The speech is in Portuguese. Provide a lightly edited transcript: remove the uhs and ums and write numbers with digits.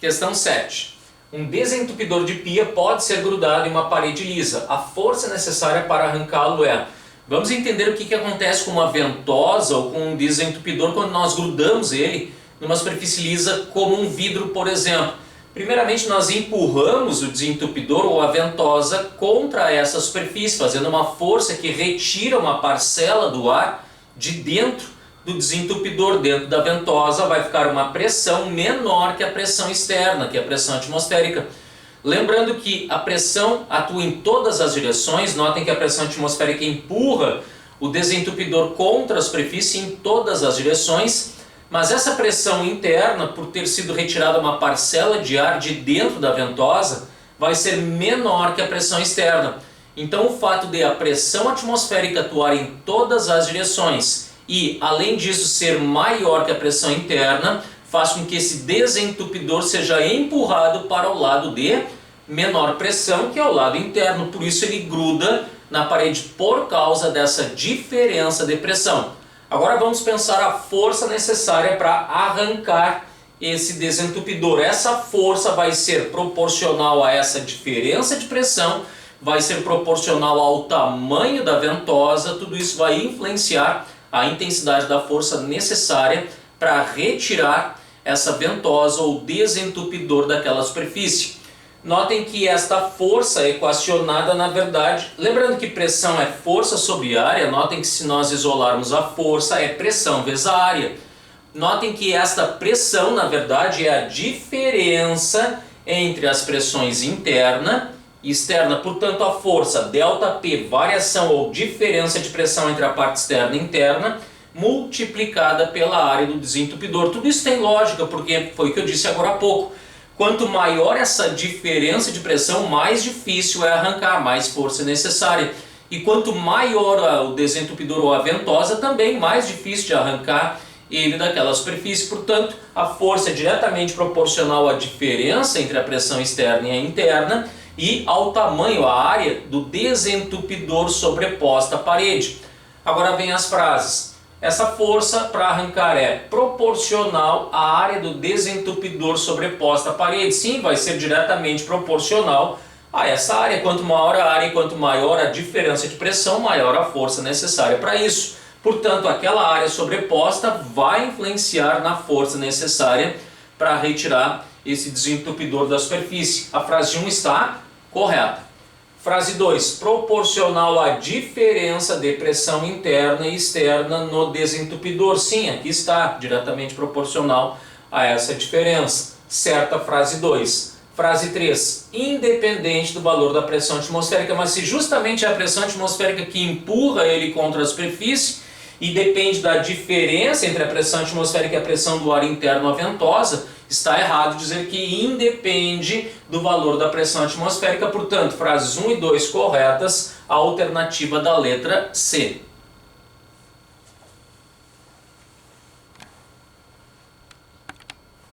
Questão 7. Um desentupidor de pia pode ser grudado em uma parede lisa. A força necessária para arrancá-lo é... Vamos entender o que acontece com uma ventosa ou com um desentupidor quando nós grudamos ele numa superfície lisa como um vidro, por exemplo. Primeiramente, nós empurramos o desentupidor ou a ventosa contra essa superfície, fazendo uma força que retira uma parcela do ar de dentro do desentupidor. Dentro da ventosa vai ficar uma pressão menor que a pressão externa, que é a pressão atmosférica. Lembrando que a pressão atua em todas as direções. Notem que a pressão atmosférica empurra o desentupidor contra a superfície em todas as direções. Mas essa pressão interna, por ter sido retirada uma parcela de ar de dentro da ventosa, vai ser menor que a pressão externa. Então o fato de a pressão atmosférica atuar em todas as direções e, além disso, ser maior que a pressão interna, faz com que esse desentupidor seja empurrado para o lado de menor pressão, que é o lado interno. Por isso ele gruda na parede por causa dessa diferença de pressão. Agora vamos pensar a força necessária para arrancar esse desentupidor. Essa força vai ser proporcional a essa diferença de pressão, vai ser proporcional ao tamanho da ventosa. Tudo isso vai influenciar a intensidade da força necessária para retirar essa ventosa ou desentupidor daquela superfície. Notem que esta força é equacionada, na verdade, lembrando que pressão é força sobre área, notem que se nós isolarmos a força é pressão vezes a área. Notem que esta pressão, na verdade, é a diferença entre as pressões interna e externa. Portanto, a força ΔP, variação ou diferença de pressão entre a parte externa e interna, multiplicada pela área do desentupidor. Tudo isso tem lógica, porque foi o que eu disse agora há pouco. Quanto maior essa diferença de pressão, mais difícil é arrancar, mais força é necessária. E quanto maior o desentupidor ou a ventosa, também mais difícil de arrancar ele daquela superfície. Portanto, a força é diretamente proporcional à diferença entre a pressão externa e a interna e ao tamanho, à área do desentupidor sobreposta à parede. Agora vem as frases. Essa força para arrancar é proporcional à área do desentupidor sobreposta à parede. Sim, vai ser diretamente proporcional a essa área. Quanto maior a área e quanto maior a diferença de pressão, maior a força necessária para isso. Portanto, aquela área sobreposta vai influenciar na força necessária para retirar esse desentupidor da superfície. A frase 1 está correta. Frase 2, proporcional à diferença de pressão interna e externa no desentupidor. Sim, aqui está, diretamente proporcional a essa diferença. Certa frase 2. Frase 3, independente do valor da pressão atmosférica, mas se justamente é a pressão atmosférica que empurra ele contra a superfície e depende da diferença entre a pressão atmosférica e a pressão do ar interno à ventosa, está errado dizer que independe do valor da pressão atmosférica. Portanto, frases 1 e 2 corretas, a alternativa da letra C.